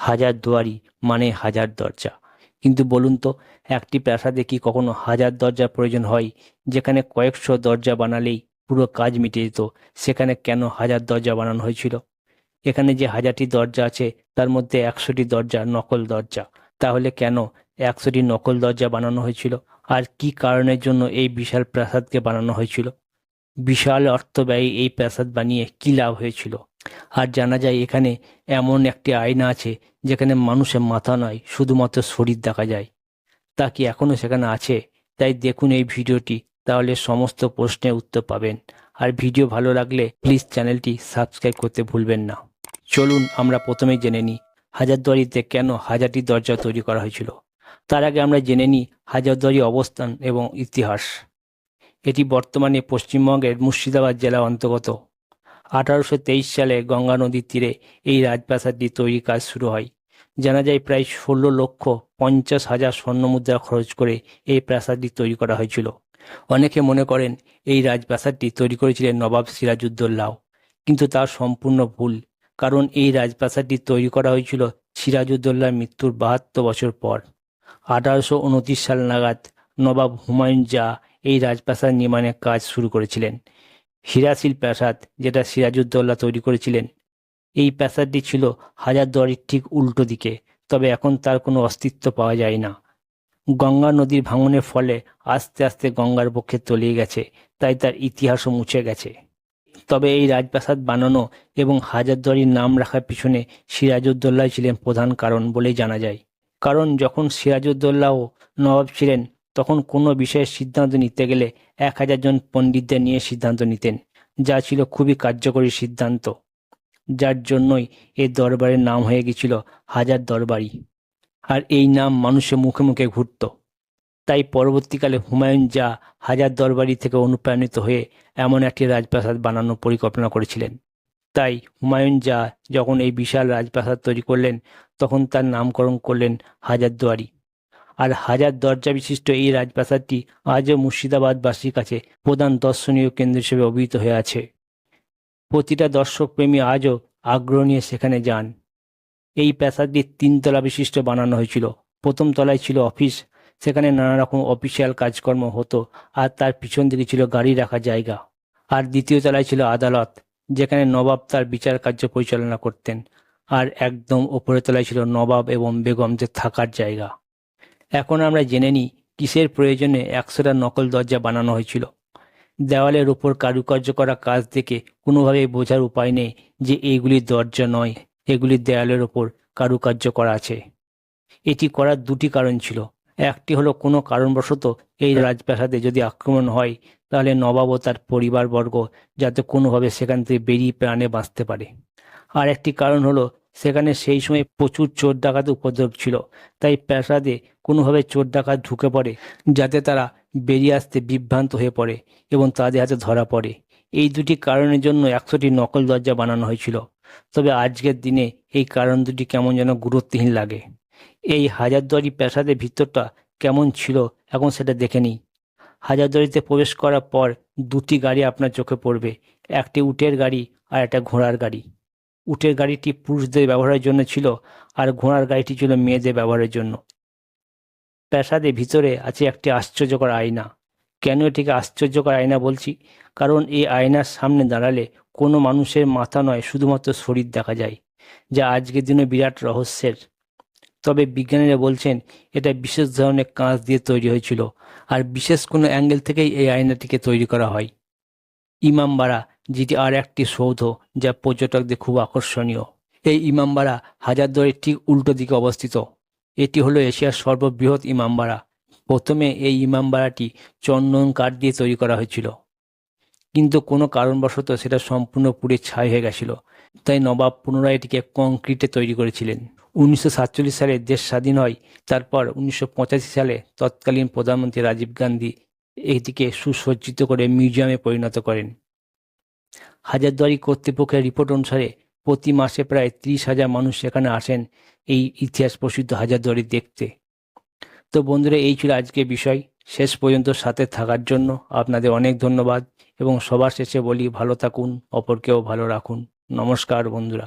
হাজারদুয়ারি মানে হাজার দরজা। কিন্তু বলুন তো, একটি প্রাসাদে কি কখনো হাজার দরজার প্রয়োজন হয়? যেখানে কয়েকশো দরজা বানালেই পুরো কাজ মিটে যেত, সেখানে কেন হাজার দরজা বানানো হয়েছিল? এখানে যে হাজারটি দরজা আছে, তার মধ্যে 100টি দরজা নকল দরজা। তাহলে কেন 100টি নকল দরজা বানানো হয়েছিল? আর কি কারণের জন্য এই বিশাল প্রাসাদকে বানানো হয়েছিল? বিশাল অর্থ ব্যয়ে এই প্রাসাদ বানিয়ে কি লাভ হয়েছিল? আর জানা যায় এখানে এমন একটি আয়না আছে যেখানে মানুষের মাথা নয়, শুধুমাত্র শরীর দেখা যায়। তা কি এখনো সেখানে আছে? তাই দেখুন এই ভিডিওটি, তাহলে সমস্ত প্রশ্নের উত্তর পাবেন। আর ভিডিও ভালো লাগলে প্লিজ চ্যানেলটি সাবস্ক্রাইব করতে ভুলবেন না। চলুন আমরা প্রথমেই জেনে নিই হাজারদুয়ারিতে কেন হাজারটি দরজা তৈরি করা হয়েছিল। তার আগে আমরা জেনে নিই হাজারদুয়ারির অবস্থান এবং ইতিহাস। এটি বর্তমানে পশ্চিমবঙ্গের মুর্শিদাবাদ জেলার অন্তর্গত। 1823 সালে গঙ্গা নদীর তীরে এই রাজপ্রাসাদটি তৈরির কাজ শুরু হয়। জানা যায় প্রায় 16,50,000 স্বর্ণমুদ্রা খরচ করে এই প্রাসাদটি তৈরি করা হয়েছিল। অনেকে মনে করেন এই রাজপ্রাসাদটি তৈরি করেছিলেন নবাব সিরাজউদ্দৌলা, কিন্তু তা সম্পূর্ণ ভুল। কারণ এই রাজপ্রাসাদটি তৈরি করা হয়েছিল সিরাজউদ্দৌলার মৃত্যুর 72 বছর পর। 1829 সাল নাগাদ নবাব হুমায়ুন জাহ এই রাজপ্রাসাদ নির্মাণের কাজ শুরু করেছিলেন। হীরাশিল প্রাসাদ, যেটা সিরাজউদ্দৌলা তৈরি করেছিলেন, এই প্রাসাদটি ছিল হাজারদুয়ারির ঠিক উল্টো দিকে, তবে এখন তার কোনো অস্তিত্ব পাওয়া যায় না। গঙ্গা নদীর ভাঙনের ফলে আস্তে আস্তে গঙ্গার বক্ষে তলিয়ে গেছে, তাই তার ইতিহাসও মুছে গেছে। তবে এই রাজপ্রাসাদ বানানো এবং হাজারদুয়ারির নাম রাখার পিছনে সিরাজউদ্দৌলাই ছিলেন প্রধান কারণ বলেই জানা যায়। কারণ যখন সিরাজউদ্দৌলাও নবাব ছিলেন, তখন কোনো বিষয়ে সিদ্ধান্ত নিতে গেলে 1000 জন পণ্ডিতদের নিয়ে সিদ্ধান্ত নিতেন, যা ছিল খুবই কার্যকরী সিদ্ধান্ত। যার জন্যই এই দরবারের নাম হয়ে গেছিল হাজার দরবারি। আর এই নাম মানুষের মুখে মুখে ঘুরত। তাই পরবর্তীকালে হুমায়ুন জাহ হাজার দরবারি থেকে অনুপ্রাণিত হয়ে এমন একটি রাজপ্রাসাদ বানানোর পরিকল্পনা করেছিলেন। তাই হুমায়ুন জাহ যখন এই বিশাল রাজপ্রাসাদ তৈরি করলেন, তখন তার নামকরণ করলেন হাজারদুয়ারি। আর হাজার দরজা বিশিষ্ট এই রাজপ্রাসাদটি আজও মুর্শিদাবাদবাসীর কাছে প্রধান দর্শনীয় কেন্দ্র হিসেবে অভিহিত হয়ে আছে। প্রতিটা দর্শকপ্রেমী আজও আগ্রহ নিয়ে সেখানে যান। এই প্রাসাদটি 3 তলা বিশিষ্ট বানানো হয়েছিল। প্রথম তলায় ছিল অফিস, সেখানে নানা রকম অফিসিয়াল কাজকর্ম হতো, আর তার পিছন দিকে ছিল গাড়ি রাখার জায়গা। আর দ্বিতীয় তলায় ছিল আদালত, যেখানে নবাব তার বিচার কার্য পরিচালনা করতেন। আর একদম ওপরের তলায় ছিল নবাব এবং বেগমদের থাকার জায়গা। এখন আমরা জেনে নিই কিসের প্রয়োজনে 100টা নকল দরজা বানানো হয়েছিল। দেওয়ালের উপর কারুকার্য করা কাজ দেখে কোনোভাবেই বোঝার উপায় নেই যে এইগুলি দরজা নয়, এগুলি দেয়ালের ওপর কারুকার্য করা আছে। এটি করার দুটি কারণ ছিল। একটি হলো কোনো কারণবশত এই রাজপ্রাসাদে যদি আক্রমণ হয়, তাহলে নবাব ও তার পরিবারবর্গ যাতে কোনোভাবে সেখান থেকে বেরিয়ে প্রাণে বাঁচতে পারে। আর একটি কারণ হলো সেখানে সেই সময় প্রচুর চোর ডাকাত উপদ্রব ছিল, তাই প্রাসাদে কোনোভাবে চোর ডাকাত ঢুকে পড়ে যাতে তারা বেরিয়ে আসতে বিভ্রান্ত হয়ে পড়ে এবং তাদের হাতে ধরা পড়ে। এই দুটি কারণের জন্য 100টি নকল দরজা বানানো হয়েছিল। তবে আজকের দিনে এই কারণ দুটি কেমন যেন গুরুত্বহীন লাগে। এই হাজারদুয়ারি প্রাসাদের ভিতরটা কেমন ছিল এখন সেটা দেখে নিই। হাজারদুয়ারিতে প্রবেশ করার পর দুটি গাড়ি আপনার চোখে পড়বে, একটি উটের গাড়ি আর একটা ঘোড়ার গাড়ি। উটের গাড়িটি পুরুষদের ব্যবহারের জন্য ছিল, আর ঘোড়ার গাড়িটি ছিল মেয়েদের ব্যবহারের জন্য। প্রাসাদের ভিতরে আছে একটি আশ্চর্যকর আয়না। কেন এটিকে আশ্চর্যকর আয়না বলছি? কারণ এই আয়নার সামনে দাঁড়ালে কোনো মানুষের মাথা নয়, শুধুমাত্র শরীর দেখা যায়, যা আজকের দিনে বিরাট রহস্যের। তবে বিজ্ঞানীরা বলছেন এটা বিশেষ ধরনের কাঁচ দিয়ে তৈরি হয়েছিল, আর বিশেষ কোনো অ্যাঙ্গেল থেকেই এই আয়নাটিকে তৈরি করা হয়। ইমামবাড়া, যেটি আর একটি সৌধ যা পর্যটকদের খুব আকর্ষণীয়। এই ইমামবাড়া হাজারদুয়ারির ঠিক উল্টো দিকে অবস্থিত। এটি হলো এশিয়ার সর্ববৃহৎ ইমামবাড়া। প্রথমে এই ইমামবাড়াটি চন্দন কাঠ দিয়ে তৈরি করা হয়েছিল, কিন্তু কোনো কারণবশত সেটা সম্পূর্ণ পুড়ে ছাই হয়ে গেছিল। তাই নবাব পুনরায় এটিকে কংক্রিটে তৈরি করেছিলেন। 1947 সালে দেশ স্বাধীন হয়। তারপর 1985 সালে তৎকালীন প্রধানমন্ত্রী রাজীব গান্ধী এটিকে সুসজ্জিত করে মিউজিয়ামে পরিণত করেন। হাজারদুয়ারি কর্তৃপক্ষের রিপোর্ট অনুসারে প্রতি মাসে প্রায় 30,000 মানুষ সেখানে আসেন এই ইতিহাস প্রসিদ্ধ হাজারদুয়ারি দেখতে। তো বন্ধুরা, এই ছিল আজকের বিষয়। শেষ পর্যন্ত সাথে থাকার জন্য আপনাদের অনেক ধন্যবাদ, এবং সবার শেষে বলি ভালো থাকুন, অপরকেও ভালো রাখুন। নমস্কার বন্ধুরা।